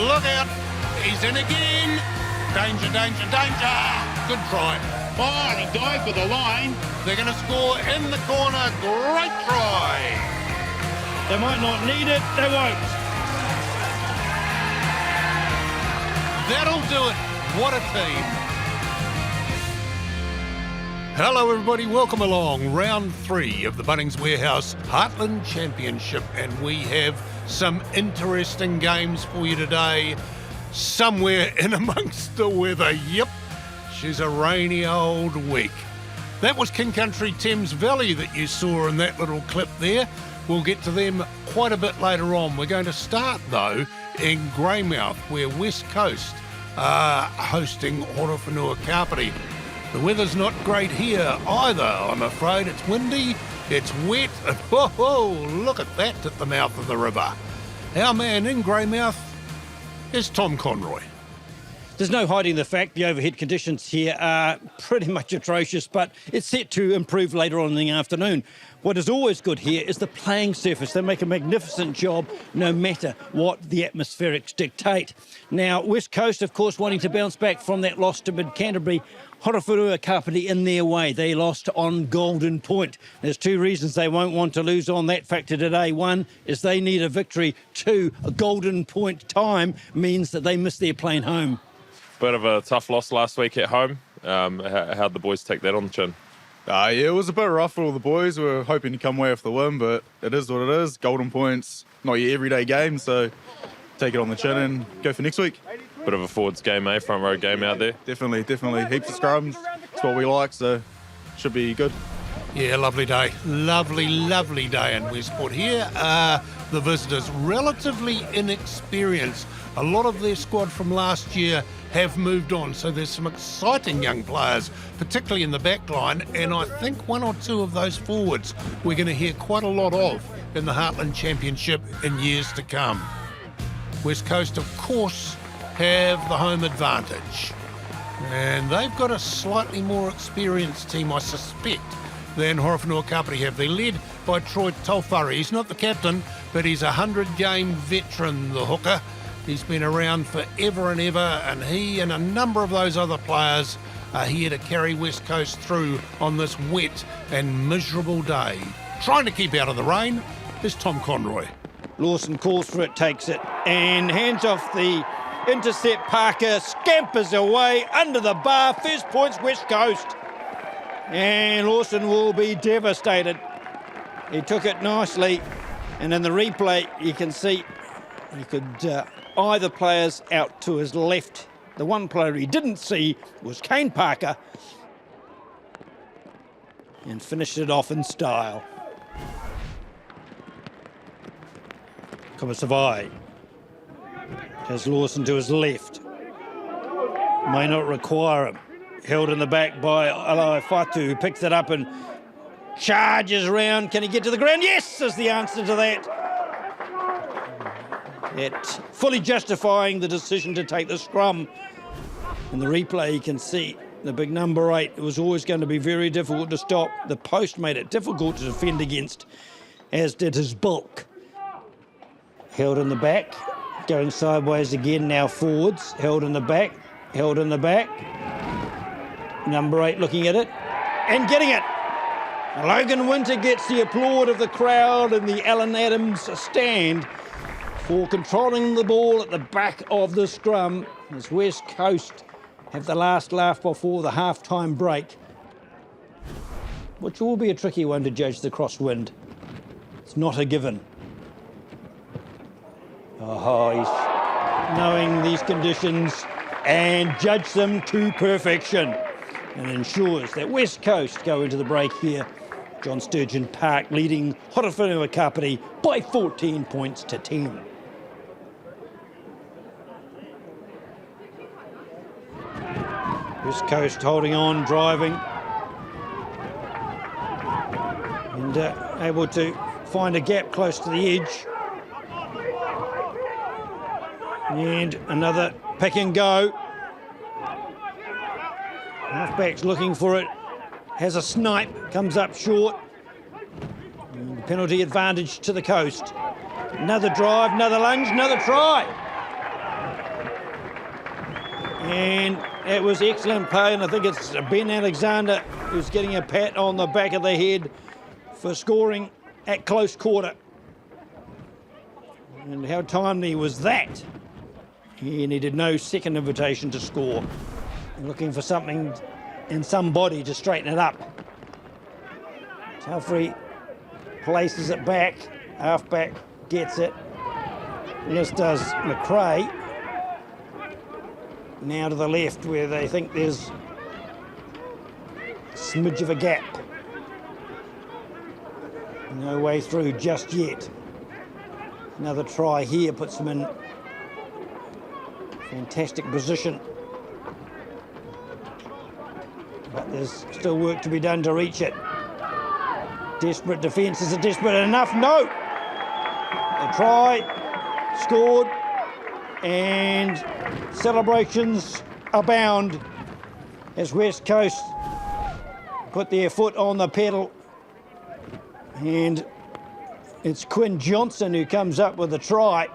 look out. He's in again. Danger, danger, danger. Good try. Oh, and he dived for the line. They're going to score in the corner. Great try. They might not need it. They won't. That'll do it. What a team. Hello everybody, welcome along. Round 3 of the Bunnings Warehouse Heartland Championship, and we have some interesting games for you today. Somewhere in amongst the weather, yep, she's a rainy old week. That was King Country Thames Valley that you saw in that little clip there. We'll get to them quite a bit later on. We're going to start though in Greymouth, where West Coast are hosting Horowhenua Kapiti. The weather's not great here either, I'm afraid. It's windy, it's wet, and whoa, look at that at the mouth of the river. Our man in Greymouth is Tom Conroy. There's no hiding the fact the overhead conditions here are pretty much atrocious, but it's set to improve later on in the afternoon. What is always good here is the playing surface. They make a magnificent job no matter what the atmospherics dictate. Now, West Coast, of course, wanting to bounce back from that loss to Mid-Canterbury. Horowhenua Kapiti in their way. They lost on Golden Point. There's 2 reasons they won't want to lose on that factor today. 1 is they need a victory. 2, a Golden Point time means that they miss their plane home. Bit of a tough loss last week at home. How'd the boys take that on the chin? Yeah, it was a bit rough for all the boys. We were hoping to come away with the win, but it is what it is. Golden Points, not your everyday game, so take it on the chin and go for next week. Bit of a forwards game, front row game out there. Definitely. Heaps of scrums. It's what we like, so should be good. Yeah, lovely day. Lovely day in Westport. Here are the visitors, relatively inexperienced. A lot of their squad from last year have moved on, so there's some exciting young players, particularly in the back line, and I think 1 or 2 of those forwards we're going to hear quite a lot of in the Heartland Championship in years to come. West Coast, of course, have the home advantage, and they've got a slightly more experienced team, I suspect, than Horowhenua Kapiti have. They're led by Troy Taufari. He's not the captain, but he's a 100-game veteran, the hooker. He's been around forever and ever, and he and a number of those other players are here to carry West Coast through on this wet and miserable day. Trying to keep out of the rain is Tom Conroy. Lawson calls for it, takes it, and hands off the intercept. Parker scampers away under the bar. First points West Coast. And Lawson will be devastated. He took it nicely, and in the replay you can see he could eye the players out to his left. The one player he didn't see was Kane Parker, and finished it off in style. Komisavai has Lawson to his left. May not require him. Held in the back by Alai Fatu, who picks it up and charges around. Can he get to the ground? Yes, is the answer to that. It fully justifying the decision to take the scrum. In the replay, you can see the big number 8. It was always going to be very difficult to stop. The post made it difficult to defend against, as did his bulk. Held in the back, going sideways again, now forwards. Held in the back, held in the back. Number 8 looking at it and getting it. Logan Winter gets the applaud of the crowd in the Alan Adams stand for controlling the ball at the back of the scrum as West Coast have the last laugh before the half-time break, which will be a tricky one to judge the crosswind. It's not a given. Oh, he's knowing these conditions and judge them to perfection, and ensures that West Coast go into the break here. John Sturgeon Park leading Horowhenua Kapiti by 14 points to 10. West Coast holding on, driving, and able to find a gap close to the edge. And another pick and go. Halfback's looking for it, has a snipe, comes up short. And penalty advantage to the Coast. Another drive, another lunge, another try. And it was excellent play, and I think it's Ben Alexander who's getting a pat on the back of the head for scoring at close quarter. And how timely was that? He needed no second invitation to score. Looking for something and somebody to straighten it up. Tuffrey places it back, half-back gets it. This does McRae. Now to the left where they think there's a smidge of a gap. No way through just yet. Another try here puts them in fantastic position. But there's still work to be done to reach it. Desperate defence. Is it desperate enough? No! A try, scored, and celebrations abound as West Coast put their foot on the pedal. And it's Quinn Johnson who comes up with a try.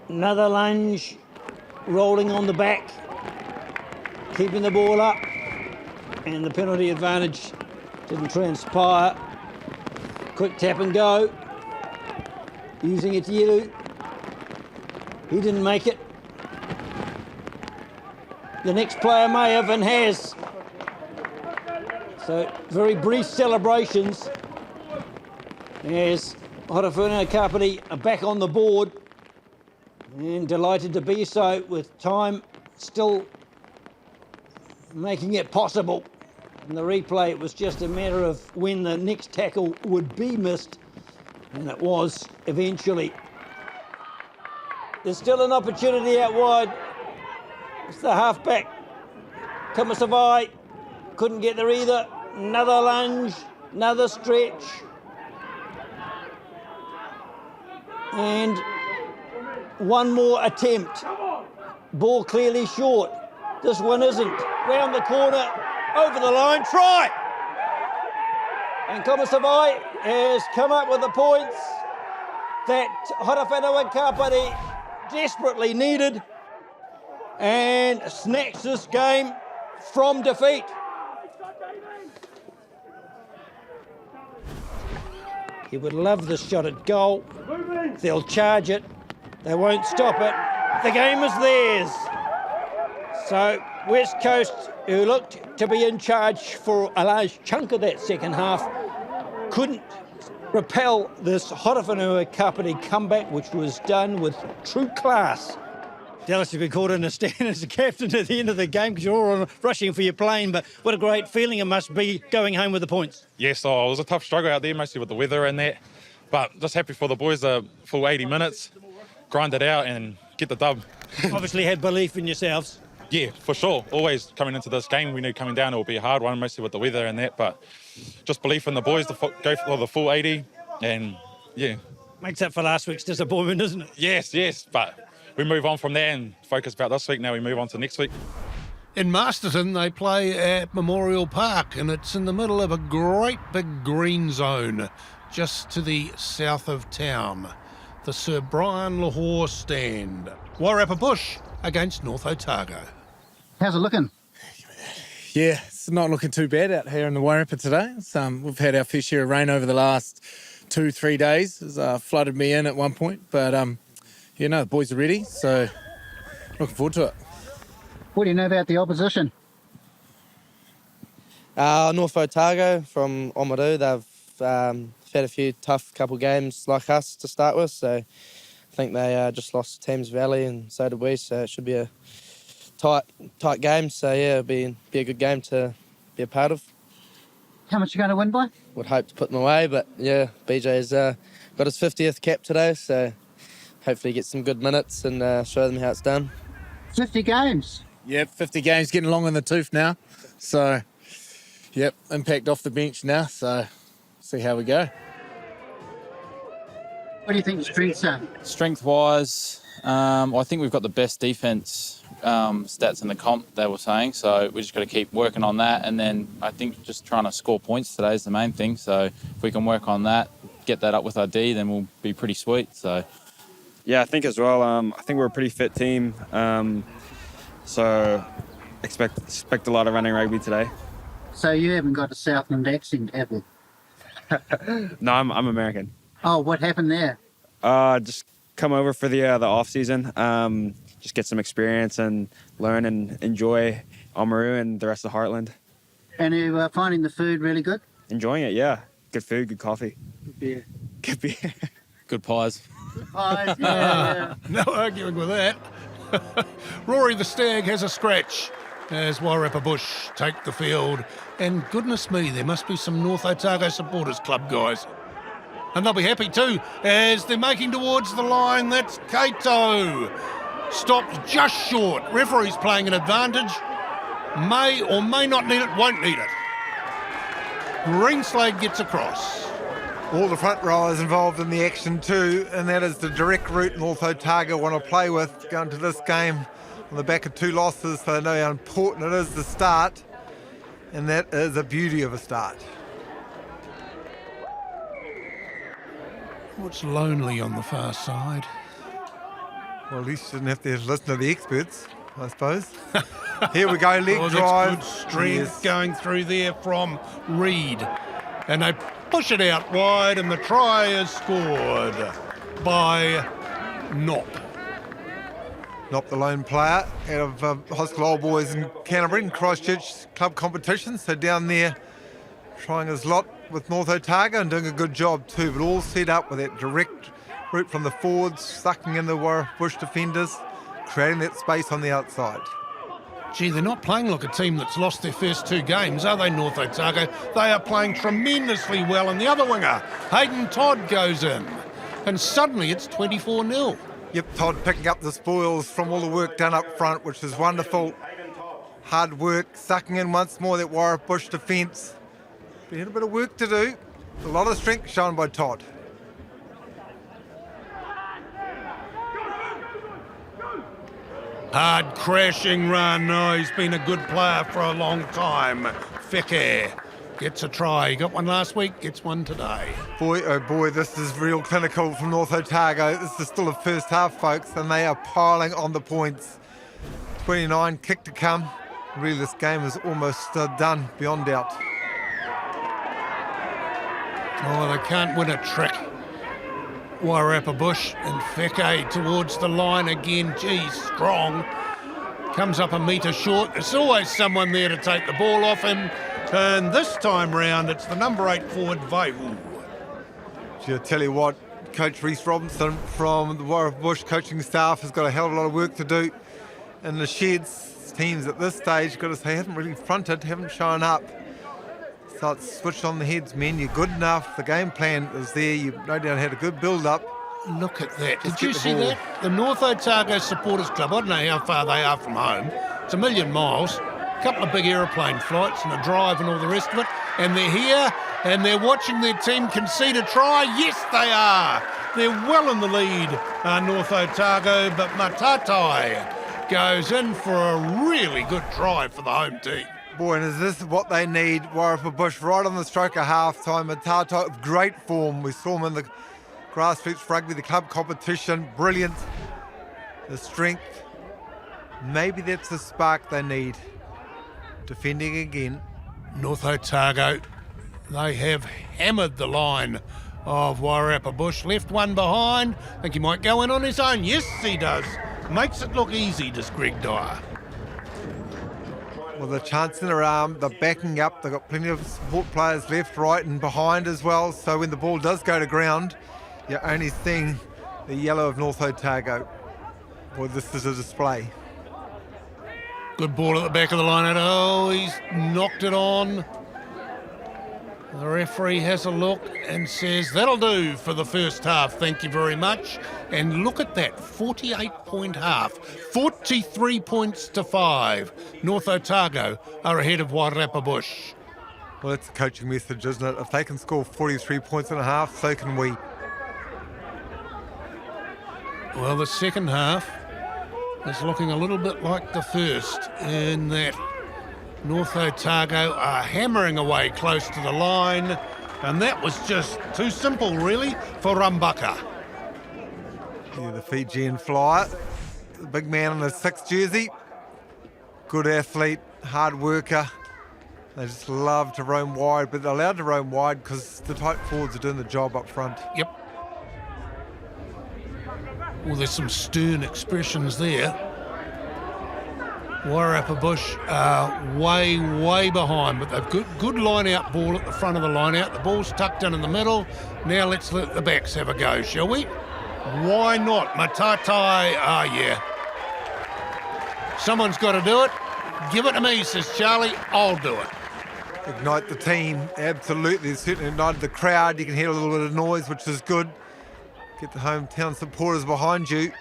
Another lunge, rolling on the back, keeping the ball up, and the penalty advantage didn't transpire. Quick tap and go, using it to Yelu. He didn't make it. The next player may have and has. So very brief celebrations as Horowhenua Kapiti are back on the board, and delighted to be so with time still making it possible. In the replay, it was just a matter of when the next tackle would be missed, and it was eventually. There's still an opportunity out wide. It's the halfback, Kumasavai, couldn't get there either. Another lunge, another stretch. And one more attempt. Ball clearly short. This one isn't. Round the corner, over the line, try! And Kumasavai has come up with the points that Horowhenua Kapiti desperately needed and snatched this game from defeat. He would love this shot at goal. They'll charge it. They won't stop it. The game is theirs. So West Coast, who looked to be in charge for a large chunk of that second half, couldn't repel this Horowhenua Kapiti comeback, which was done with true class. Dallas, you've been called in to stand as a captain at the end of the game because you're all rushing for your plane, but what a great feeling it must be going home with the points. Yes, it was a tough struggle out there, mostly with the weather and that, but just happy for the boys, a full 80 minutes, grind it out and get the dub. Obviously had belief in yourselves. Yeah, for sure. Always coming into this game, we knew coming down it would be a hard one, mostly with the weather and that, but just belief in the boys to go for the full 80 and, yeah. Makes up for last week's disappointment, doesn't it? Yes, but we move on from there and focus about this week. Now we move on to next week. In Masterton, they play at Memorial Park, and it's in the middle of a great big green zone just to the south of town. The Sir Brian Lahore stand. Wairarapa Bush against North Otago. How's it looking? Yeah, it's not looking too bad out here in the Wairarapa today. We've had our fair share of rain over the last 2-3 days. It's flooded me in at one point, but the boys are ready, so looking forward to it. What do you know about the opposition? North Otago from Oamaru. They've had a few tough couple games like us to start with, so I think they just lost to Thames Valley, and so did we, so it should be a tight game. So yeah, it'll be a good game to be a part of. How much are you going to win by? Would hope to put them away, but yeah, BJ's got his 50th cap today, so hopefully get some good minutes and show them how it's done. 50 games? Yep, 50 games, getting long in the tooth now. So, yep, impact off the bench now, so see how we go. What do you think the strengths are? Strength-wise, I think we've got the best defence stats in the comp, they were saying, so we just got to keep working on that, and then I think just trying to score points today is the main thing, so if we can work on that, get that up with our D, then we'll be pretty sweet. So Yeah, I think as well. I think we're a pretty fit team. So expect a lot of running rugby today. So you haven't got a Southland accent, have you? No, I'm American. Oh, what happened there? Just come over for the off season. Just get some experience and learn and enjoy Oamaru and the rest of Heartland. And you finding the food really good? Enjoying it, yeah. Good food, good coffee. Good beer. Good beer. Good pies. Pies, yeah. No arguing with that. Rory the Stag has a scratch as Wairarapa Bush take the field. And goodness me, there must be some North Otago Supporters Club guys. And they'll be happy too, as they're making towards the line. That's Kato. Stopped just short. Referee's playing an advantage. May or may not need it, won't need it. Greenslade gets across. All the front rowers involved in the action too, and that is the direct route North Otago want to play with going to this game on the back of 2 losses, so they know how important it is to start, and that is a beauty of a start. It's lonely on the far side. Well, at least you shouldn't have to listen to the experts, I suppose. Here we go, leg drive. Good strength going through there from Reed. And they push it out wide, and the try is scored by Knopp. Knopp, the lone player out of High School Old Boys in Canterbury and Christchurch club competition. So down there trying his lot with North Otago and doing a good job too, but all set up with that direct route from the forwards, sucking in the Bush defenders, creating that space on the outside. Gee, they're not playing like a team that's lost their first 2 games, are they, North Otago? They are playing tremendously well, and the other winger, Hayden Todd, goes in. And suddenly it's 24-0. Yep, Todd picking up the spoils from all the work done up front, which is wonderful. Hard work, sucking in once more that Wairarapa Bush defence. But he had a bit of work to do. A lot of strength shown by Todd. Hard crashing run. Oh, he's been a good player for a long time. Feke gets a try. He got one last week, gets one today. Boy, oh boy, this is real clinical from North Otago. This is still the first half, folks, and they are piling on the points. 29, kick to come. Really, this game is almost done, beyond doubt. Oh, they can't win a trick. Wairarapa Bush and Feke towards the line again. Geez, strong. Comes up a metre short. There's always someone there to take the ball off him. And this time round, it's the number 8 forward, Vaihu. Gee, I tell you what, Coach Reece Robinson from the Wairarapa Bush coaching staff has got a hell of a lot of work to do in the sheds. Teams at this stage, got to say, haven't really fronted, haven't shown up. Start switched on the heads, men. You're good enough. The game plan is there. You've no doubt had a good build-up. Look at that. Did you see that? The North Otago Supporters Club, I don't know how far they are from home. It's 1,000,000 miles. A couple of big aeroplane flights and a drive and all the rest of it. And they're here and they're watching their team concede a try. Yes, they are. They're well in the lead, North Otago, but Matatai goes in for a really good try for the home team. Boy, and is this what they need? Wairarapa Bush right on the stroke of half-time. Matatai of great form. We saw him in the grassroots rugby, the club competition. Brilliant. The strength. Maybe that's the spark they need. Defending again. North Otago, they have hammered the line of Wairarapa Bush. Left one behind. Think he might go in on his own. Yes, he does. Makes it look easy, does Greg Dyer. With a chance in their arm, they're backing up. They've got plenty of support players left, right and behind as well. So when the ball does go to ground, you're only seeing the yellow of North Otago. Boy, this is a display. Good ball at the back of the line. Oh, he's knocked it on. The referee has a look and says, that'll do for the first half, thank you very much. And look at that, 48-point half, 43 points to 5. North Otago are ahead of Wairarapa Bush. Well, that's a coaching message, isn't it? If they can score 43 points and a half, so can we. Well, the second half is looking a little bit like the first in that North Otago are hammering away close to the line, and that was just too simple, really, for Rambaka. Yeah, the Fijian flyer, the big man in the 6th jersey, good athlete, hard worker. They just love to roam wide, but they're allowed to roam wide because the tight forwards are doing the job up front. Yep. Well, there's some stern expressions there. Wairarapa Bush are way behind, but they've got good line-out ball at the front of the line-out. The ball's tucked in the middle. Now let's let the backs have a go, shall we? Why not? Matatai, yeah. Someone's got to do it. Give it to me, says Charlie. I'll do it. Ignite the team, absolutely. It's certainly ignited the crowd. You can hear a little bit of noise, which is good. Get the hometown supporters behind you.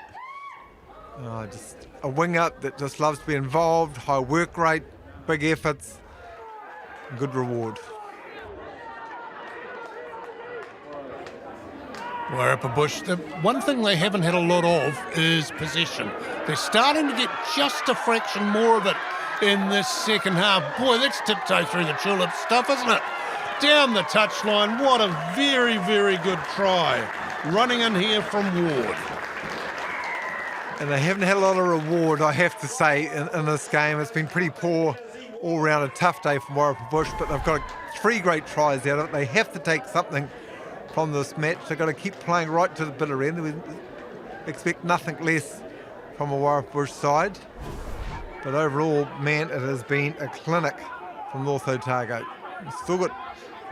Just a wing-up that just loves to be involved, high work rate, big efforts, good reward. Wairarapa Bush, the one thing they haven't had a lot of is possession. They're starting to get just a fraction more of it in this second half. Boy, that's tiptoe through the tulip stuff, isn't it? Down the touchline, what a very, very good try. Running in here from Ward. And they haven't had a lot of reward, I have to say, in this game. It's been pretty poor all round, a tough day for Wairarapa Bush, but they've got 3 great tries out of it. They have to take something from this match. They've got to keep playing right to the bitter end. We expect nothing less from a Wairarapa Bush side. But overall, man, it has been a clinic from North Otago. We've still got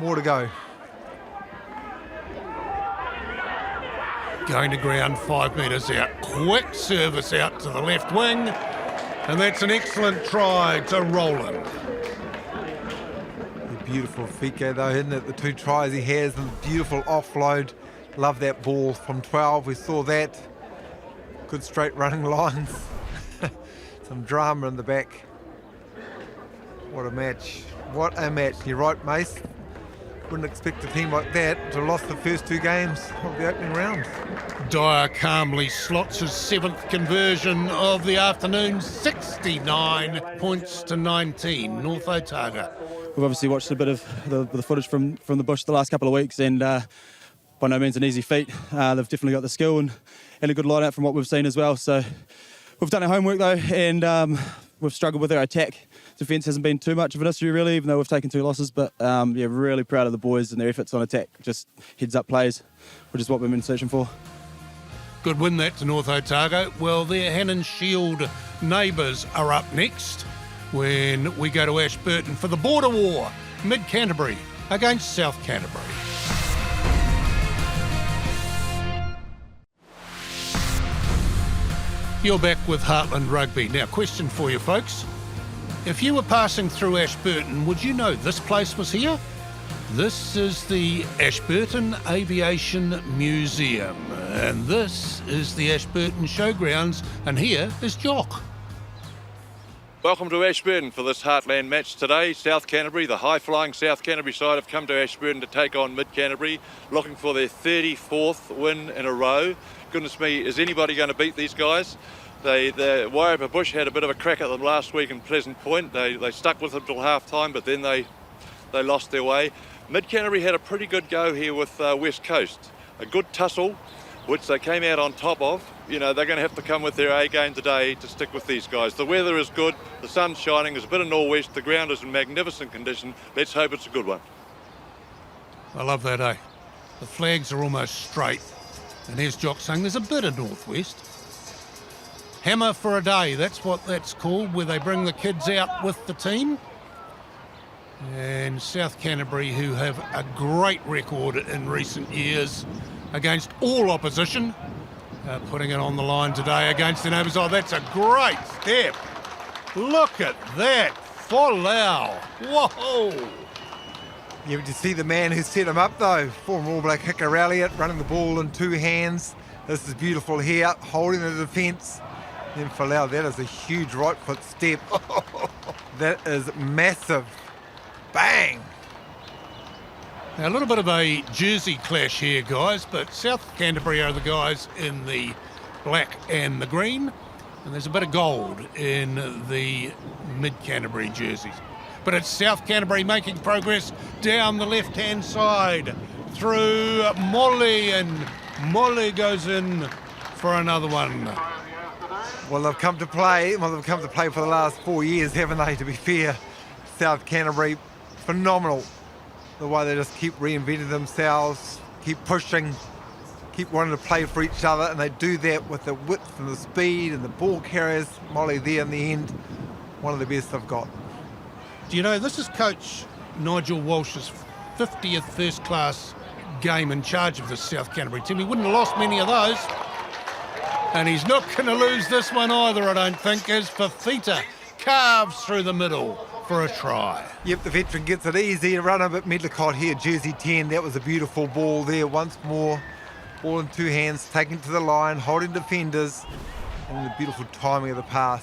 more to go. Going to ground 5 metres out. Quick service out to the left wing. And that's an excellent try to Roland. Beautiful Fike though, isn't it? The 2 tries he has and the beautiful offload. Love that ball from 12. We saw that. Good straight running lines. Some drama in the back. What a match. What a match. You're right, Mace. Wouldn't expect a team like that to have lost the first 2 games of the opening round. Dyer calmly slots his 7th conversion of the afternoon. 69 points to 19. North Otago. We've obviously watched a bit of the footage from the Bush the last couple of weeks, and by no means an easy feat. They've definitely got the skill and a good line out from what we've seen as well. So we've done our homework though, and we've struggled with our attack. Defence hasn't been too much of an issue really, even though we've taken 2 losses. But yeah, really proud of the boys and their efforts on attack. Just heads up plays, which is what we've been searching for. Good win that to North Otago. Well, their Hannon Shield neighbours are up next when we go to Ashburton for the border war. Mid-Canterbury against South Canterbury. You're back with Heartland Rugby. Now, question for you folks. If you were passing through Ashburton, would you know this place was here? This is the Ashburton Aviation Museum. And this is the Ashburton Showgrounds. And here is Jock. Welcome to Ashburton for this Heartland match today. South Canterbury, the high-flying South Canterbury side, have come to Ashburton to take on Mid-Canterbury, looking for their 34th win in a row. Goodness me, is anybody going to beat these guys? The Wairarapa Bush had a bit of a crack at them last week in Pleasant Point. They stuck with them till half-time, but then they lost their way. Mid-Canterbury had a pretty good go here with West Coast. A good tussle, which they came out on top of. You know, they're going to have to come with their A game today to stick with these guys. The weather is good, the sun's shining, there's a bit of nor'west, the ground is in magnificent condition. Let's hope it's a good one. I love that, eh? The flags are almost straight. And here's Jock saying there's a bit of northwest. Hammer for a day, that's what that's called, where they bring the kids out with the team. And South Canterbury, who have a great record in recent years against all opposition, putting it on the line today against the neighbours. Oh, that's a great step. Look at that. Folau. Whoa. Yeah, but you see the man who set him up though, former All Black Hika Elliott, running the ball in 2 hands. This is beautiful here, holding the defence. Then Folau, that is a huge right foot step. That is massive. Bang! Now, a little bit of a jersey clash here, guys, but South Canterbury are the guys in the black and the green, and there's a bit of gold in the Mid-Canterbury jerseys. But it's South Canterbury making progress down the left-hand side through Molly, and Molly goes in for another one. Well, they've come to play. Well, they've come to play for the last 4 years, haven't they? To be fair, South Canterbury, phenomenal. The way they just keep reinventing themselves, keep pushing, keep wanting to play for each other, and they do that with the width and the speed and the ball carriers. Molly there in the end, one of the best they've got. Do you know, this is Coach Nigel Walsh's 50th first-class game in charge of the South Canterbury team. He wouldn't have lost many of those. And he's not going to lose this one either, I don't think, as Fafita carves through the middle for a try. Yep, the veteran gets it easy. A runner, but Medlicott here, jersey 10. That was a beautiful ball there once more. Ball in two hands, taking to the line, holding defenders, and the beautiful timing of the pass.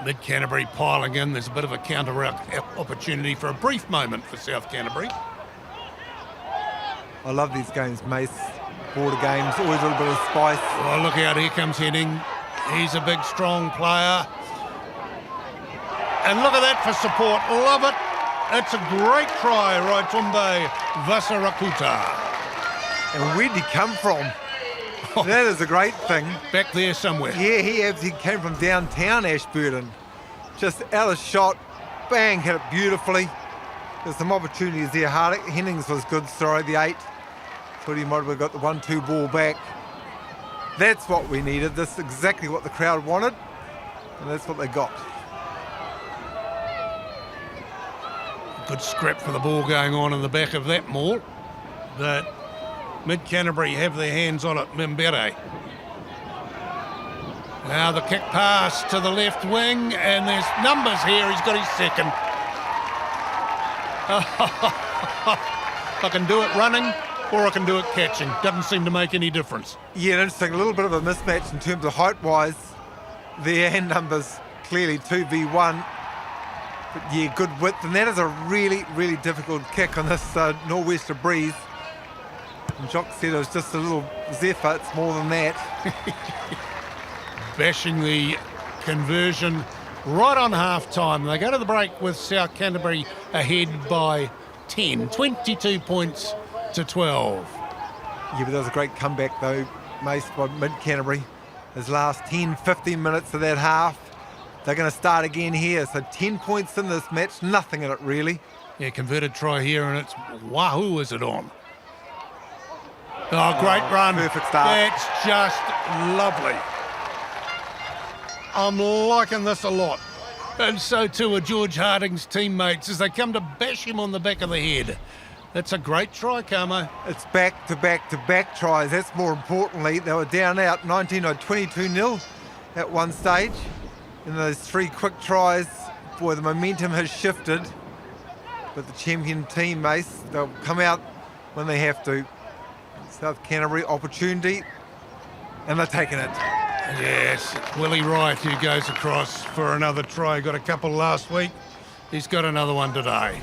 Mid-Canterbury piling in. There's a bit of a counter opportunity for a brief moment for South Canterbury. I love these games, Mace. Border games, always a little bit of spice. Oh, look out, here comes Henning. He's a big, strong player. And look at that for support. Love it. It's a great try, Raitumbe Vasarakuta. And where'd he come from? That is a great thing. Back there somewhere. Yeah, he actually came from downtown Ashburton. Just out of shot, bang, hit it beautifully. There's some opportunities there. Hennings was good, sorry, the 8. Thought he might have got the 1-2 ball back. That's what we needed. That's exactly what the crowd wanted, and that's what they got. Good scrap for the ball going on in the back of that maul. But Mid-Canterbury have their hands on it, Mimbere. Now the kick pass to the left wing, and there's numbers here. He's got his second. I can do it running, or I can do it catching. Doesn't seem to make any difference. Yeah, interesting. A little bit of a mismatch in terms of height-wise there, and numbers clearly 2v1. But yeah, good width, and that is a really, really difficult kick on this nor'wester breeze. And Jock said it was just a little zephyr. It's more than that. Bashing the conversion right on half-time. They go to the break with South Canterbury ahead by 10, 22 points to 12. Yeah, but that was a great comeback though, Mace, by Mid-Canterbury. His last 10, 15 minutes of that half. They're going to start again here. So 10 points in this match, nothing in it really. Yeah, converted try here, and it's wahoo is it on. Oh, great run. Perfect start. That's just lovely. I'm liking this a lot. And so too are George Harding's teammates as they come to bash him on the back of the head. That's a great try, Carmo. It's back-to-back-to-back tries. That's more importantly. They were down out 19 or 22-0 at one stage. In those 3 quick tries, boy, the momentum has shifted. But the champion team, Mace, they'll come out when they have to. South Canterbury opportunity, and they're taking it. Yes, it's Willie Wright who goes across for another try. Got a couple last week. He's got another one today.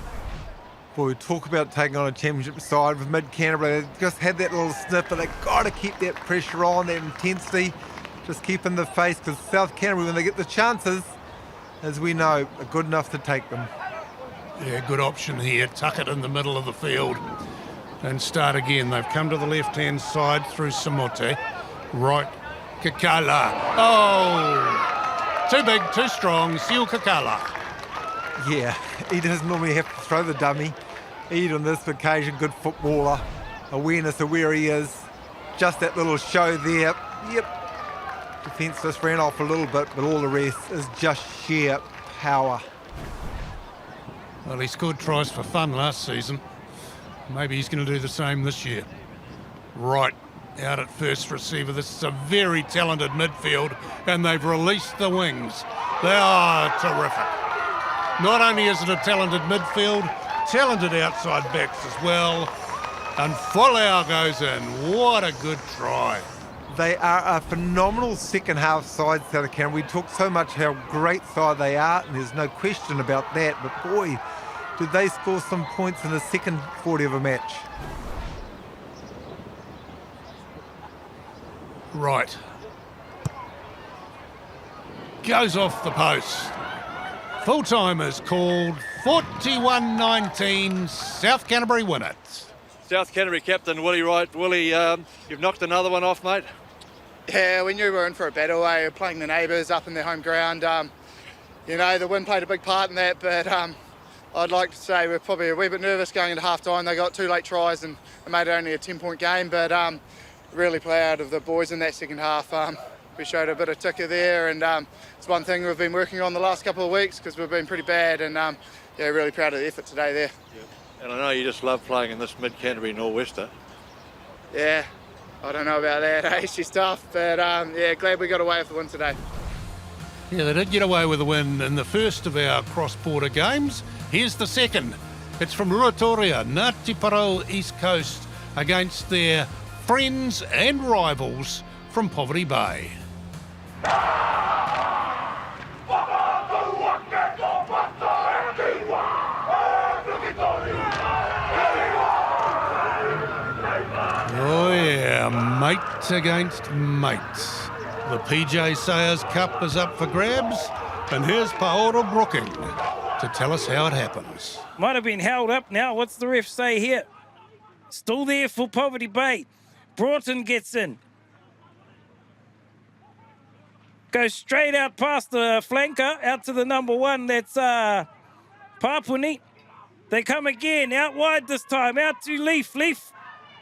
Boy, we talk about taking on a championship side with Mid-Canterbury. They just had that little sniff, but they've got to keep that pressure on, that intensity, just keep in the face, because South Canterbury, when they get the chances, as we know, are good enough to take them. Yeah, good option here. Tuck it in the middle of the field and start again. They've come to the left-hand side through Samote. Right, Kakala. Oh, too big, too strong, Seal Kakala. Yeah, he doesn't normally have to throw the dummy. He, on this occasion, good footballer. Awareness of where he is. Just that little show there. Yep. Defence just ran off a little bit, but all the rest is just sheer power. Well, he scored tries for fun last season. Maybe he's going to do the same this year. Right, out at first receiver. This is a very talented midfield, and they've released the wings. They are terrific. Not only is it a talented midfield, talented outside backs as well. And Folau goes in. What a good try. They are a phenomenal second half side, South Canterbury. We talk so much how great side they are, and there's no question about that. But boy, did they score some points in the second 40 of a match. Right. Goes off the post. Full-time is called 41-19. South Canterbury win it. South Canterbury captain Willie Wright. Willie, you've knocked another one off, mate. Yeah, we knew we were in for a battle. We're playing the neighbours up in their home ground. You know, the wind played a big part in that, but I'd like to say we're probably a wee bit nervous going into half-time. They got 2 late tries and it made it only a 10-point game, but really proud of the boys in that second half. We showed a bit of ticker there, and it's one thing we've been working on the last couple of weeks because we've been pretty bad, and yeah, really proud of the effort today there. Yeah. And I know you just love playing in this mid-Canterbury nor'wester. Yeah, I don't know about that. She's tough, but yeah, glad we got away with the win today. Yeah, they did get away with a win in the first of our cross-border games. Here's the second. It's from Ruatoria, Ngāti Porou East Coast, against their friends and rivals from Poverty Bay. Oh yeah, mate against mate. The PJ Sayers Cup is up for grabs, and here's Paolo Brooking to tell us how it happens. Might have been held up now. What's the ref say here? Still there for Poverty Bay. Broughton gets in. Goes straight out past the flanker, out to the number 1. That's Papuni. They come again, out wide this time, out to Leaf. Leaf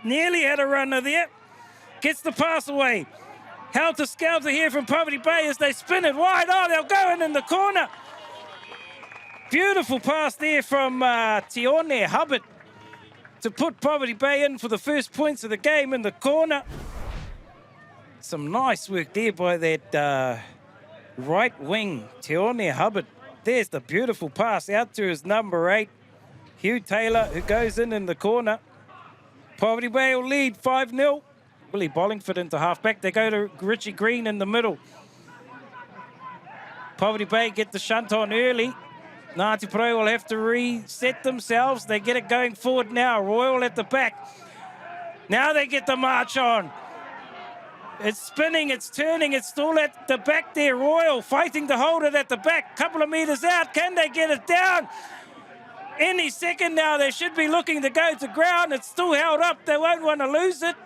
nearly had a runner there. Gets the pass away. Helter Skelter here from Poverty Bay as they spin it wide. Oh, they'll go in the corner. Beautiful pass there from Tione Hubbard to put Poverty Bay in for the first points of the game in the corner. Some nice work there by that right wing, Tione Hubbard. There's the beautiful pass out to his number 8, Hugh Taylor, who goes in the corner. Poverty Bay will lead 5-0. Willie Bollingford into halfback. They go to Richie Green in the middle. Poverty Bay get the shunt on early. Ngāti Porou will have to reset themselves. They get it going forward now. Royal at the back. Now they get the march on. It's spinning, it's turning, it's still at the back there. Royal fighting to hold it at the back. Couple of metres out. Can they get it down? Any second now, they should be looking to go to ground. It's still held up. They won't want to lose it.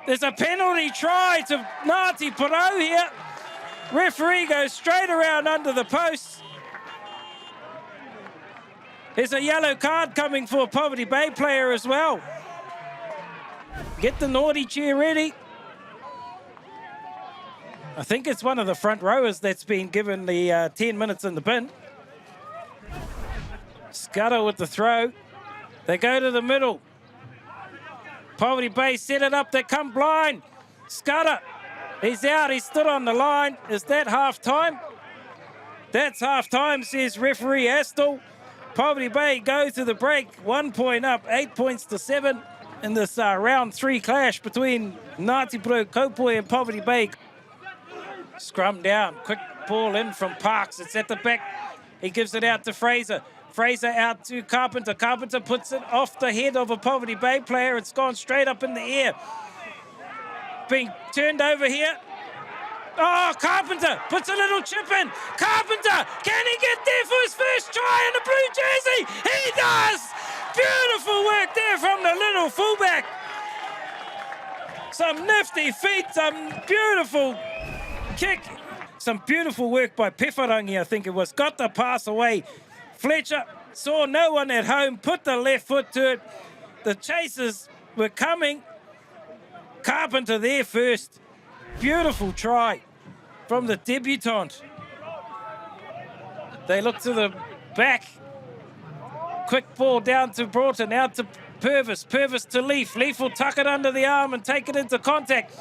There's a penalty try to Ngāti Porou here. Referee goes straight around under the post. There's a yellow card coming for a Poverty Bay player as well. Get the naughty chair ready. I think it's one of the front rowers that's been given the 10 minutes in the bin. Scudder with the throw. They go to the middle. Poverty Bay set it up. They come blind. Scudder. He's out. He stood on the line. Is that half-time? That's half-time, says referee Astle. Poverty Bay go to the break. 1 point up, 8 points to 7 in this round 3 clash between Ngāti Porou, Kopoi and Poverty Bay. Scrum down. Quick ball in from Parks. It's at the back. He gives it out to Fraser. Fraser out to Carpenter. Carpenter puts it off the head of a Poverty Bay player. It's gone straight up in the air. Being turned over here. Oh, Carpenter puts a little chip in. Carpenter, can he get there for his first try in the blue jersey? He does! Beautiful work there from the little fullback. Some nifty feet, some beautiful kick. Some beautiful work by Pewharangi, I think it was. Got the pass away. Fletcher saw no one at home, put the left foot to it. The chasers were coming. Carpenter there first. Beautiful try from the debutant. They look to the back. Quick ball down to Broughton, out to Purvis. Purvis to Leaf. Leaf will tuck it under the arm and take it into contact.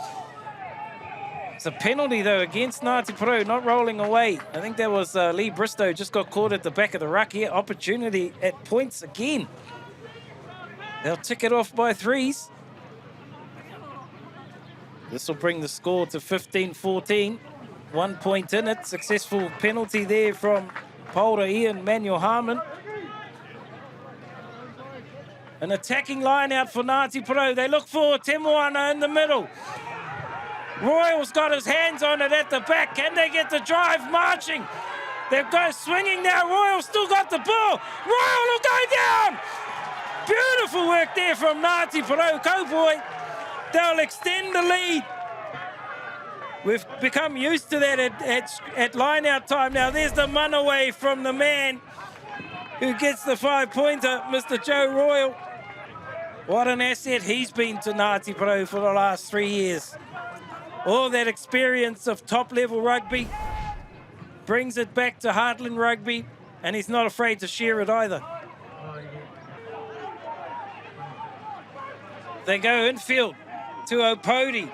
It's a penalty, though, against Ngāti Porou, not rolling away. I think that was Lee Bristow, just got caught at the back of the ruck here. Opportunity at points again. They'll tick it off by 3s. This will bring the score to 15-14. 1 point in it. Successful penalty there from Polder Ian Manuel Harmon. An attacking line out for Ngāti Porou. They look for Te Moana in the middle. Royal's got his hands on it at the back. Can they get the drive marching? They've got swinging now. Royal still got the ball. Royal will go down. Beautiful work there from Ngāti Porou. Cowboy, they'll extend the lead. We've become used to that at line-out time. Now, there's the runaway from the man who gets the 5-pointer, Mr. Joe Royal. What an asset he's been to Ngāti Porou for the last 3 years. All that experience of top-level rugby brings it back to Heartland Rugby, and he's not afraid to share it either. They go infield to Opodi.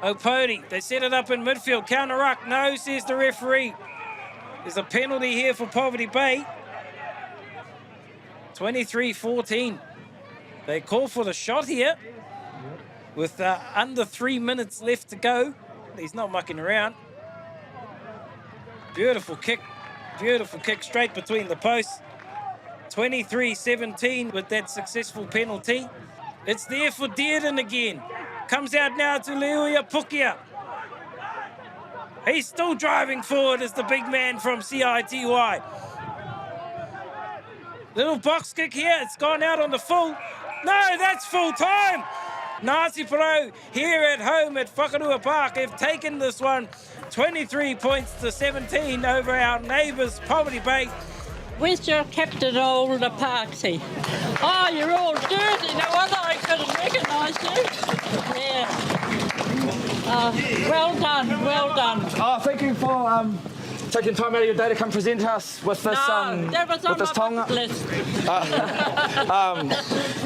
Opodi, they set it up in midfield. Counter-ruck, no, says the referee. There's a penalty here for Poverty Bay. 23-14. They call for the shot here with under 3 minutes left to go. He's not mucking around. Beautiful kick straight between the posts. 23-17 with that successful penalty. It's there for Dearden again. Comes out now to Leuia Pukia. He's still driving forward as the big man from CITY. Little box kick here. It's gone out on the full. No, that's full time. Ngāti Porou here at home at Whanganui Park have taken this one 23 points to 17 over our neighbours, Poverty Bay. Where's your captain, old Parksy? Oh, you're all dirty. No wonder I couldn't recognise you. Yeah. Well done, well done. Oh, thank you for taking time out of your day to come present us with this that was on with this my tonga. list.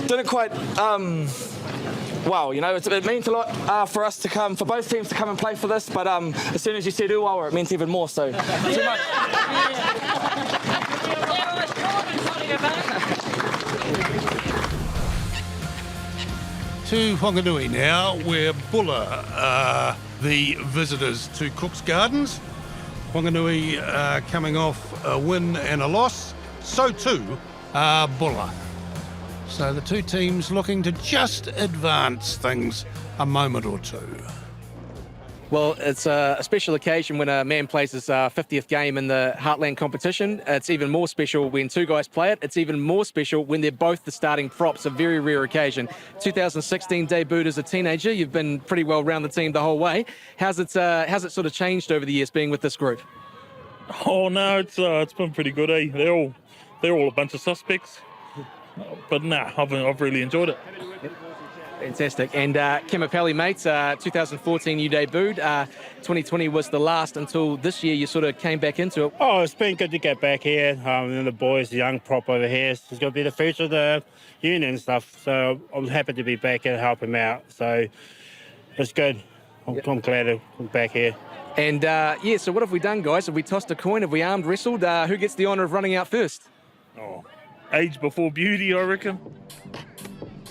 Didn't quite. Well, you know, it means a lot for us to come, for both teams to come and play for this. But as soon as you said Uwawa, it meant even more. So too much. To Whanganui now, where Buller are the visitors to Cook's Gardens. Whanganui coming off a win and a loss. So too are Buller. So the two teams looking to just advance things a moment or two. Well, it's a special occasion when a man plays his 50th game in the Heartland competition. It's even more special when two guys play it. It's even more special when they're both the starting props, a very rare occasion. 2016 debuted as a teenager. You've been pretty well around the team the whole way. How's it sort of changed over the years being with this group? Oh no, it's been pretty good. They're all a bunch of suspects, but I've really enjoyed it. Fantastic. And Kimapelli, mates, 2014 you debuted. 2020 was the last until this year you sort of came back into it. Oh, it's been good to get back here. And the boys, the young prop over here, it's going to be the future of the union and stuff. So I'm happy to be back here and help him out. So it's good. I'm glad to be back here. And so what have we done, guys? Have we tossed a coin? Have we armed wrestled? Who gets the honour of running out first? Oh, age before beauty, I reckon.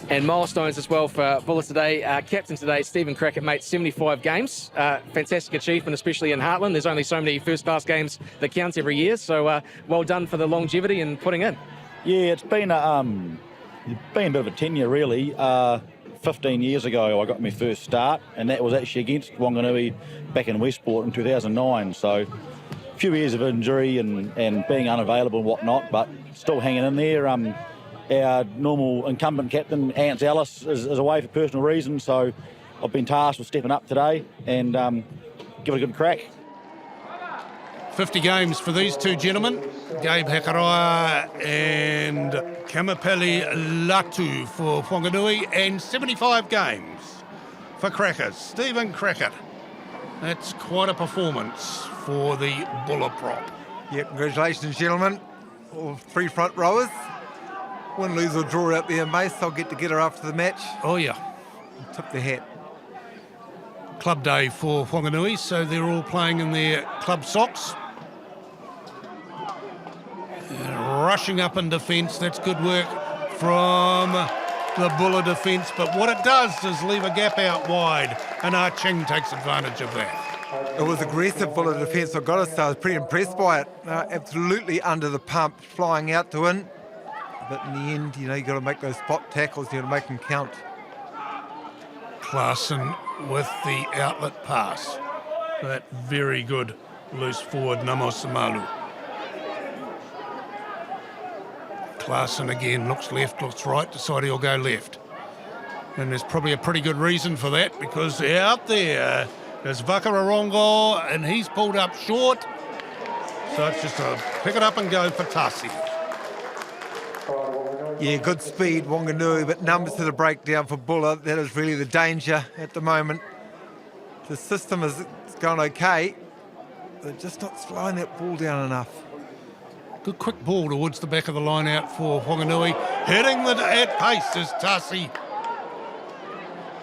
And milestones as well for Buller today. Captain today, Stephen Crackett, mate, 75 games. Fantastic achievement, especially in Heartland. There's only so many first-class games that count every year. So well done for the longevity and putting in. Yeah, it's been a bit of a tenure, really. 15 years ago, I got my first start, and that was actually against Whanganui back in Westport in 2009. So a few years of injury and being unavailable and whatnot, but still hanging in there. Our normal incumbent captain, Ants Ellis, is away for personal reasons, so I've been tasked with stepping up today and give it a good crack. 50 games for these two gentlemen, Gabe Hakaroa and Kamapeli Latu for Whanganui, and 75 games for Crackers. Stephen Crackett. That's quite a performance for the Buller prop. Yep, congratulations, gentlemen. All three front rowers. Win, lose or draw out there, Mace. I'll get together after the match. Oh, yeah. Tip the hat. Club day for Whanganui, so they're all playing in their club socks. Rushing up in defence, that's good work from the Buller defence, but what it does is leave a gap out wide, and Ah Ching takes advantage of that. It was aggressive Buller defence, I've got to say. I was pretty impressed by it. Absolutely under the pump, flying out to win. But in the end, you got to make those spot tackles, you got to make them count. Clarkson with the outlet pass. That very good loose forward, Namo Samalu. Clarkson again, looks left, looks right, decided he'll go left. And there's probably a pretty good reason for that, because out there is Whakarongo, and he's pulled up short. So it's just a pick it up and go for Tassi. Yeah, good speed, Whanganui, but numbers to the breakdown for Buller. That is really the danger at the moment. The system is going okay. They're just not slowing that ball down enough. Good quick ball towards the back of the line out for Whanganui. Hitting at pace is Tassi.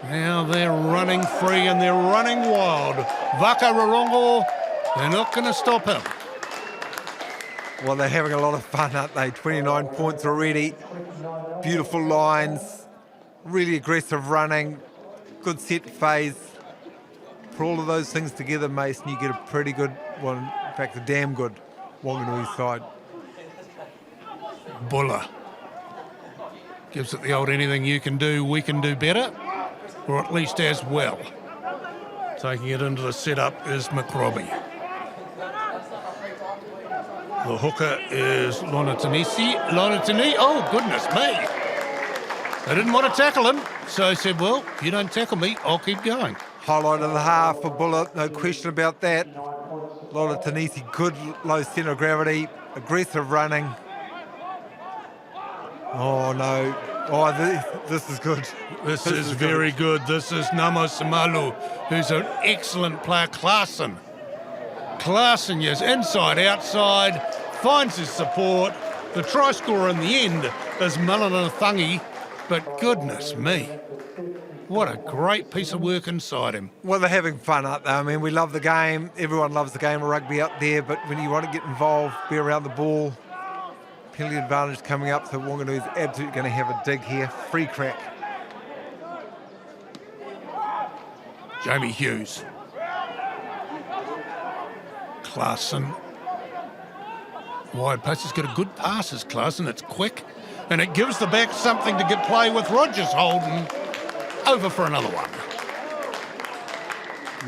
Now they're running free and they're running wild. Whakarongo, they're not going to stop him. Well, they're having a lot of fun, aren't they? 29 points already. Beautiful lines. Really aggressive running. Good set phase. Put all of those things together, Mason, you get a pretty good one. In fact, a damn good Whanganui side. Buller gives it the old anything you can do, we can do better, or at least as well. Taking it into the setup is McRobbie. The hooker is Lonatanisi. Oh, goodness me. They didn't want to tackle him, so he said, well, if you don't tackle me, I'll keep going. Highlight of the half for Buller, no question about that. Lonatanisi, good low centre of gravity, aggressive running. Oh, no. Oh, this is good. This is very good. This is Namo Samalu, who's an excellent player. Clarkson, yes, inside, outside, finds his support. The try scorer in the end is Malana Thangi, but goodness me, what a great piece of work inside him. Well, they're having fun, aren't they? I mean, we love the game. Everyone loves the game of rugby up there, but when you want to get involved, be around the ball, penalty advantage coming up, so Whanganui is absolutely going to have a dig here. Free crack. Jamie Hughes. Clarkson. Wide pass. He's got a good passes, Clarkson. It's quick, and it gives the back something to get play with. Rogers Holden over for another one.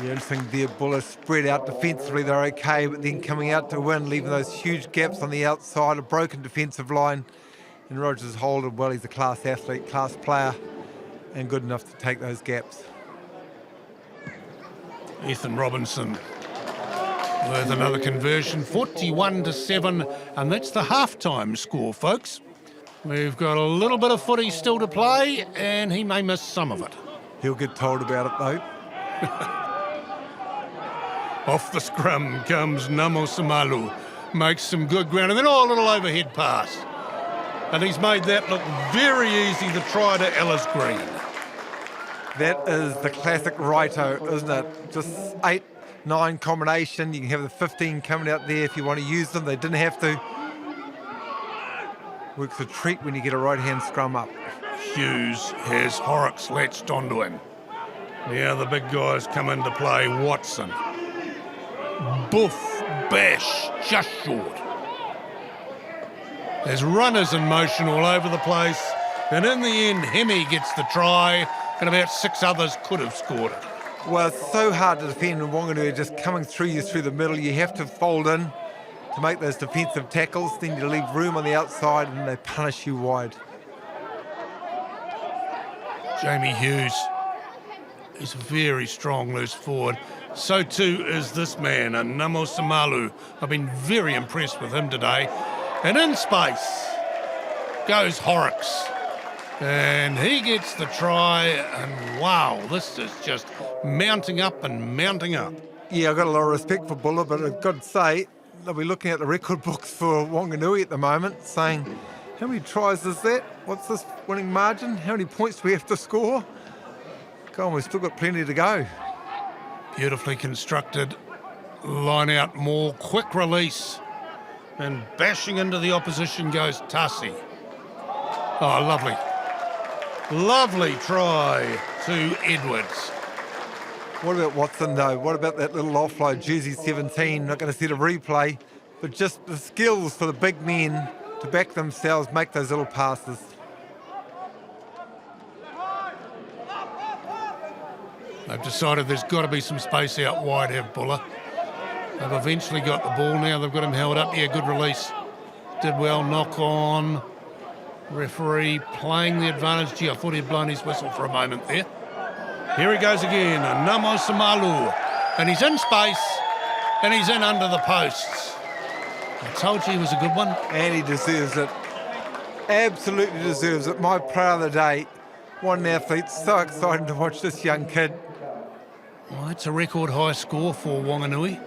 The interesting there, Buller spread out defensively, they're okay, but then coming out to win, leaving those huge gaps on the outside, a broken defensive line. And Rogers Holden, well, he's a class athlete, class player, and good enough to take those gaps. Ethan Robinson with another conversion, 41-7, and that's the halftime score, folks. We've got a little bit of footy still to play, and he may miss some of it. He'll get told about it, though. Off the scrum comes Namo Samalu, makes some good ground, and then a little overhead pass. And he's made that look very easy, the try to Ellis Green. That is the classic righto, isn't it? Just 8-9 combination. You can have the 15 coming out there if you want to use them. They didn't have to. Works a treat when you get a right-hand scrum up. Hughes has Horrocks latched onto him. Now the big guys come into play. Watson. Boof, bash, just short. There's runners in motion all over the place. And in the end, Hemi gets the try, and about 6 others could have scored it. Well, it's so hard to defend when Whanganui are just coming through you through the middle. You have to fold in to make those defensive tackles, then you leave room on the outside and they punish you wide. Jamie Hughes is very strong loose forward. So too is this man, Namo Samalu. I've been very impressed with him today. And in space goes Horrocks. And he gets the try, and wow, this is just mounting up and mounting up. Yeah, I've got a lot of respect for Buller, but I've got to say, they'll be looking at the record books for Whanganui at the moment, saying, how many tries is that? What's this winning margin? How many points do we have to score? Go on, we've still got plenty to go. Beautifully constructed, line out more, quick release, and bashing into the opposition goes Tassi. Oh, lovely. Lovely try to Edwards. What about Watson, though? What about that little offload, jersey 17? Not going to see the replay, but just the skills for the big men to back themselves, make those little passes. They've decided there's got to be some space out wide, have Buller. They've eventually got the ball now. They've got him held up. Yeah, good release. Did well, knock on. Referee playing the advantage. Gee, I thought he'd blown his whistle for a moment there. Here he goes again, Namo Samalu. And he's in space, and he's in under the posts. I told you he was a good one. And he deserves it. Absolutely deserves it. My player of the day. What an athlete. So exciting to watch this young kid. Well, that's a record high score for Whanganui.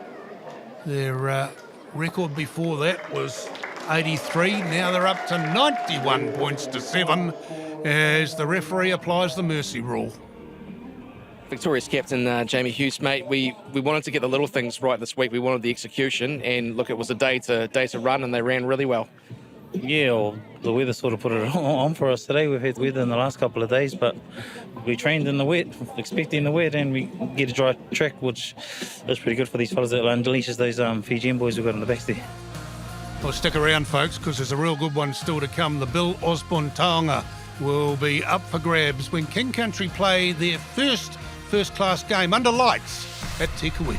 Their record before that was 83. Now they're up to 91 points to 7 as the referee applies the mercy rule. Victorious captain Jamie Hughes, mate. We wanted to get the little things right this week. We wanted the execution, and look, it was a day to run, and they ran really well. Yeah, well, the weather sort of put it on for us today. We've had weather in the last couple of days, but we trained in the wet, expecting the wet, and we get a dry track, which is pretty good for these fellas that unleashes those Fijian boys we've got in the backs there. Well, stick around, folks, because there's a real good one still to come. The Bill Osborne Taonga will be up for grabs when King Country play their first-class game under lights at Te Kuiti.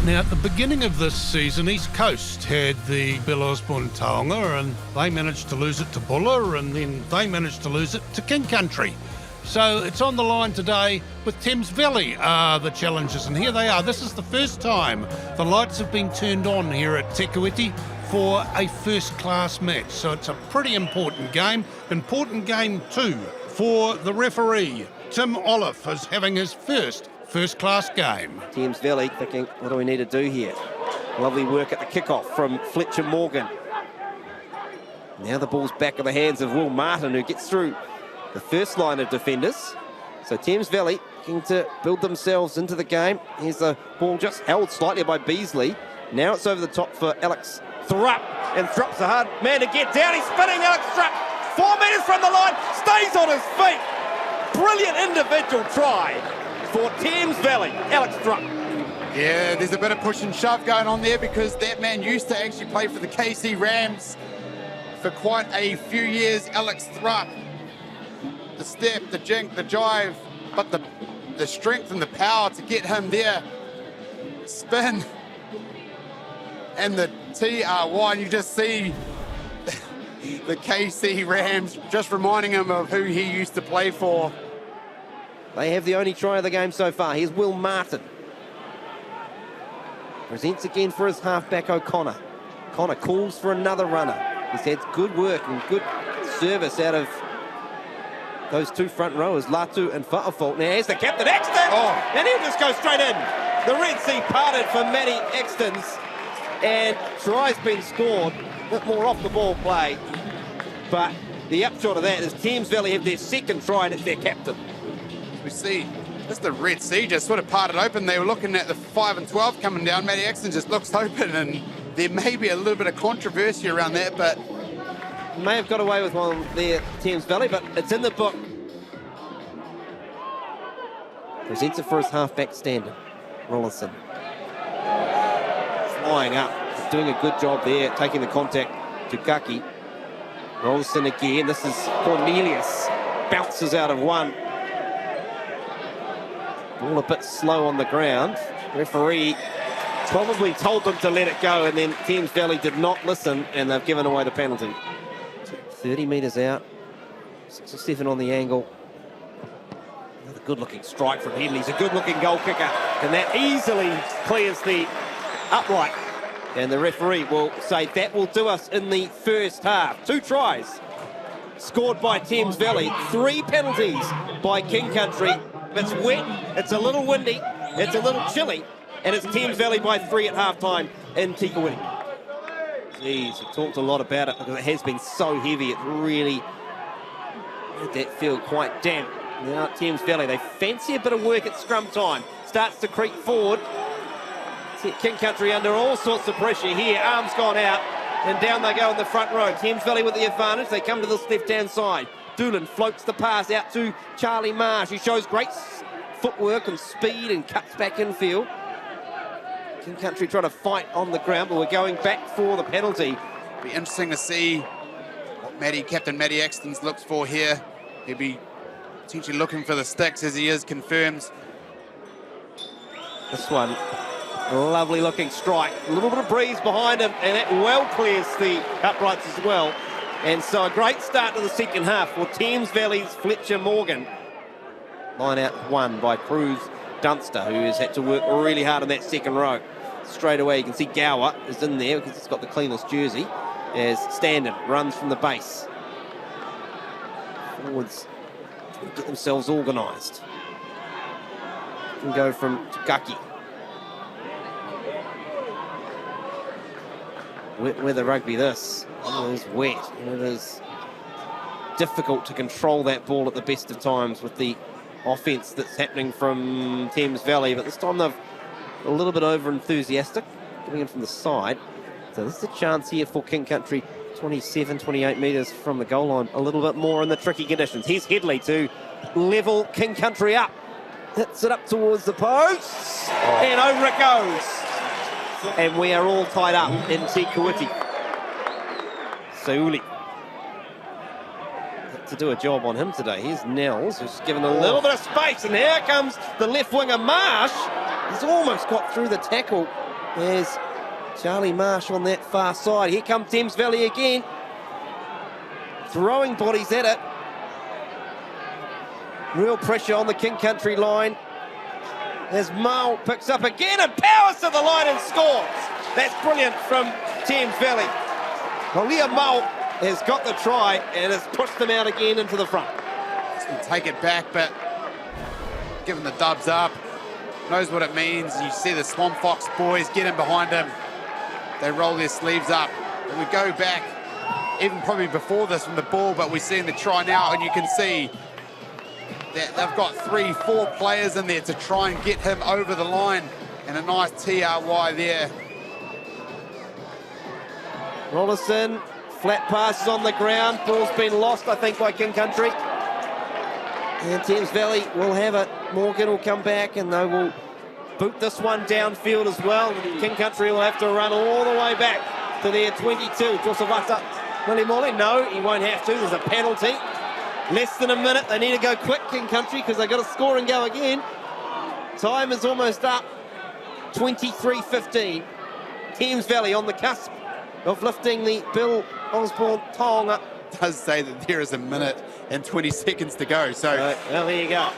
Now, at the beginning of this season, East Coast had the Bill Osborne Taonga, and they managed to lose it to Buller, and then they managed to lose it to King Country. So it's on the line today with Thames Valley are the challengers, and here they are. This is the first time the lights have been turned on here at Te Kuiti for a first-class match. So it's a pretty important game. Important game too for the referee. Tim Olive is having his first-class game. Thames Valley thinking, what do we need to do here? Lovely work at the kickoff from Fletcher Morgan. Now the ball's back in the hands of Will Martin, who gets through the first line of defenders. So Thames Valley looking to build themselves into the game. Here's the ball just held slightly by Beasley. Now it's over the top for Alex Thrupp, and Thrupp's a hard man to get down. He's spinning. Alex Thrupp, 4 metres from the line, stays on his feet. Brilliant individual try for Thames Valley, Alex Thrupp. Yeah, there's a bit of push and shove going on there because that man used to actually play for the KC Rams for quite a few years, Alex Thrupp. The step, the jink, the jive, but the strength and the power to get him there. Spin. And the TR1, you just see the KC Rams just reminding him of who he used to play for. They have the only try of the game so far. Here's Will Martin. Presents again for his halfback O'Connor. Connor calls for another runner. He's had good work and good service out of those two front rowers, Latu and Fa'afalt. Now here's the captain, Exton! Oh. And he'll just go straight in. The Red Sea parted for Matty Extons. And try's been scored. A bit more off the ball play. But the upshot of that is Thames Valley have their second try and it's their captain. We see just the Red Sea just sort of parted open. They were looking at the 5 and 12 coming down. Matty Exton just looks open, and there may be a little bit of controversy around that, but may have got away with one there, Thames Valley, but it's in the book. Presents it for his halfback standard, Rollison. Flying up, doing a good job there, taking the contact to Kaki. Rollison again, this is Cornelius. Bounces out of one. Ball a bit slow on the ground. Referee probably told them to let it go, and then Thames Valley did not listen, and they've given away the penalty. 30 metres out, 6 or 7 on the angle. Another good-looking strike from Headley. He's a good-looking goal kicker, and that easily clears the upright. And the referee will say that will do us in the first half. 2 tries scored by Thames Valley, 3 penalties by King Country. It's wet, it's a little windy, it's a little chilly, and it's Thames Valley by 3 at half-time in Te Kuiti. Jeez, we talked a lot about it because it has been so heavy. It really made that feel quite damp. Now Thames Valley, they fancy a bit of work at scrum time. Starts to creep forward. King Country under all sorts of pressure here. Arms gone out, and down they go in the front row. Thames Valley with the advantage. They come to this left-hand side. Doolan floats the pass out to Charlie Marsh, who shows great footwork and speed and cuts back infield. King Country trying to fight on the ground, but we're going back for the penalty. Be interesting to see what Captain Matty Extons looks for here. He'll be potentially looking for the sticks, as he is confirmed. This one Lovely looking strike. A little bit of breeze behind him, and it well clears the uprights as well. And so a great start to the second half for Thames Valley's Fletcher Morgan. Line out one by Cruz Dunster, who has had to work really hard in that second row. Straight away, you can see Gower is in there because it's got the cleanest jersey, as Standen runs from the base. Forwards get themselves organised. Can go from Tukaki. Wet weather rugby this. It is wet, and it is difficult to control that ball at the best of times with the offence that's happening from Thames Valley, but this time they've a little bit over enthusiastic, coming in from the side. So this is a chance here for King Country, 27, 28 metres from the goal line, a little bit more in the tricky conditions. Here's Headley to level King Country up. Hits it up towards the post, and over it goes. And we are all tied up in Te Kuiti. Sauli to do a job on him today. Here's Nels, who's given a little bit of space, and here comes the left winger Marsh. He's almost got through the tackle. There's Charlie Marsh on that far side. Here comes Thames Valley again, throwing bodies at it. Real pressure on the King Country line as Mao picks up again and powers to the line and scores. That's brilliant from Thames Valley. Malia Mao has got the try and has pushed them out again into the front. Take it back, but giving the dubs up, knows what it means. You see the Swamp Fox boys get in behind him. They roll their sleeves up. And we go back, even probably before this from the ball, but we're seeing the try now, and you can see that they've got 3-4 players in there to try and get him over the line. And a nice TRY there. Rollison, flat passes on the ground. Ball's been lost, I think, by King Country. And Thames Valley will have it. Morgan will come back and they will boot this one downfield as well. King Country will have to run all the way back to their 22. Josavata Milimoli, no, he won't have to. There's a penalty. Less than a minute. They need to go quick, King Country, because they've got to score and go again. Time is almost up. 23-15. Thames Valley on the cusp of lifting the Bill Osborne Taonga. Does say that there is a minute and 20 seconds to go. So well, there you go.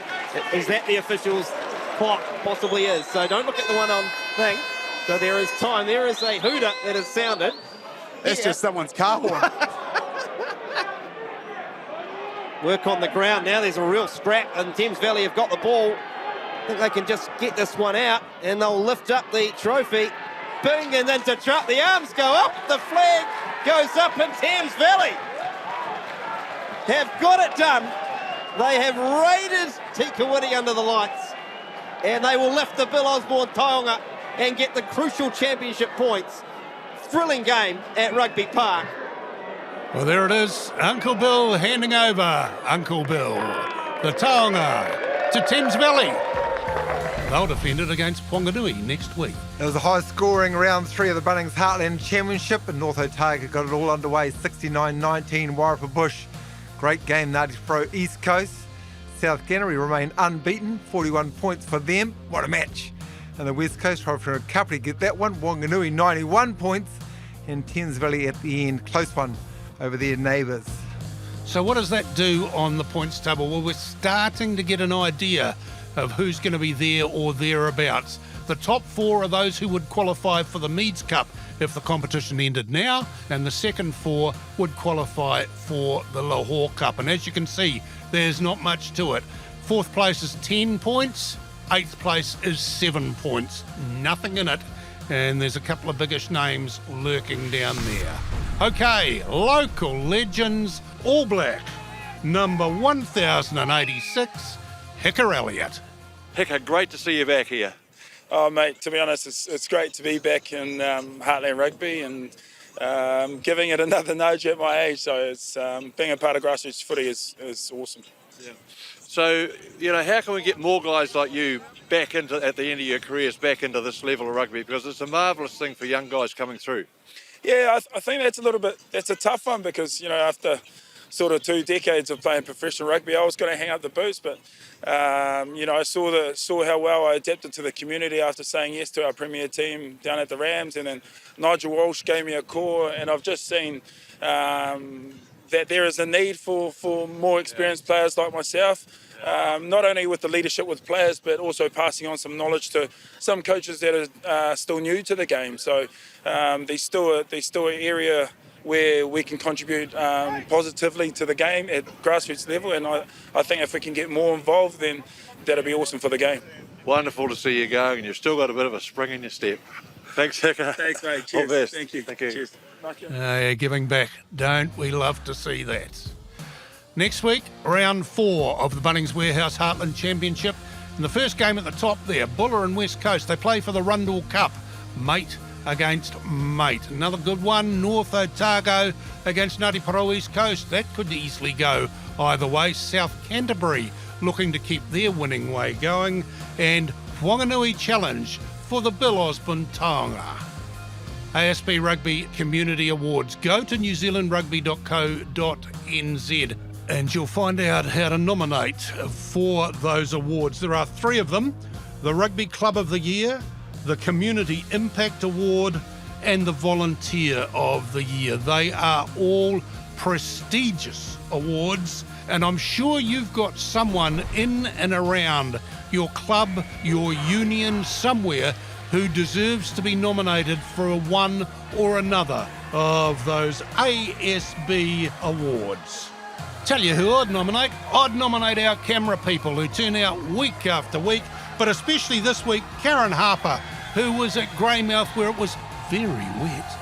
Is that the official's clock? Possibly is. So don't look at the one on thing. So there is time. There is a hooter that has sounded. That's just someone's car horn. Work on the ground now. There's a real scrap, and Thames Valley have got the ball. I think they can just get this one out, and they'll lift up the trophy. Bing, and then to trot. The arms go up. The flag goes up, and Thames Valley have got it done. They have raided Te Kuiti under the lights, and they will lift the Bill Osborne Taonga and get the crucial championship points. Thrilling game at Rugby Park. Well, there it is. Uncle Bill handing over. Uncle Bill, the Taonga, to Thames Valley. They'll defend it against Whanganui next week. It was a high-scoring round 3 of the Bunnings Heartland Championship, and North Otago got it all underway, 69-19, Wairarapa Bush. Great game, Ngāti Pro East Coast. South Canterbury remain unbeaten, 41 points for them. What a match. And the West Coast, Horowhenua Kapiti get that one, Whanganui 91 points, and Thames Valley at the end, close one over their neighbours. So what does that do on the points table? Well, we're starting to get an idea of who's going to be there or thereabouts. The top 4 are those who would qualify for the Meads Cup if the competition ended now, and the second 4 would qualify for the Lahore Cup. And as you can see, there's not much to it. 4th place is 10 points, 8th place is 7 points. Nothing in it, and there's a couple of biggish names lurking down there. Okay, local legends, All Black, number 1086, Hicker Elliott. Hicker, great to see you back here. Oh, mate, to be honest, it's great to be back in Heartland Rugby and giving it another nudge at my age. So it's being a part of grassroots footy is awesome. Yeah. So, how can we get more guys like you back into, at the end of your careers, back into this level of rugby? Because it's a marvellous thing for young guys coming through. Yeah, I think that's a tough one because, after sort of 2 decades of playing professional rugby, I was going to hang up the boots, but I saw how well I adapted to the community after saying yes to our premier team down at the Rams, and then Nigel Walsh gave me a call, and I've just seen that there is a need for more experienced players like myself, not only with the leadership with players, but also passing on some knowledge to some coaches that are still new to the game. So there's still an area where we can contribute positively to the game at grassroots level, and I think if we can get more involved, then that'll be awesome for the game. Wonderful to see you going, and you've still got a bit of a spring in your step. Thanks, Hika. Thanks, mate. All Cheers. the best. Thank you. Thank you. Cheers. Giving back. Don't we love to see that? Next week, round 4 of the Bunnings Warehouse Heartland Championship. And the first game at the top there, Buller and West Coast. They play for the Rundle Cup. Mate against mate. Another good one, North Otago against Ngāti Porou East Coast. That could easily go either way. South Canterbury looking to keep their winning way going. And Whanganui Challenge for the Bill Osborne Taonga. ASB Rugby Community Awards. Go to newzealandragby.co.nz and you'll find out how to nominate for those awards. There are 3 of them: the Rugby Club of the Year, the Community Impact Award, and the Volunteer of the Year. They are all prestigious awards, and I'm sure you've got someone in and around your club, your union, somewhere who deserves to be nominated for one or another of those ASB awards. Tell you who I'd nominate. I'd nominate our camera people who turn out week after week, but especially this week, Karen Harper, who was at Greymouth where it was very wet.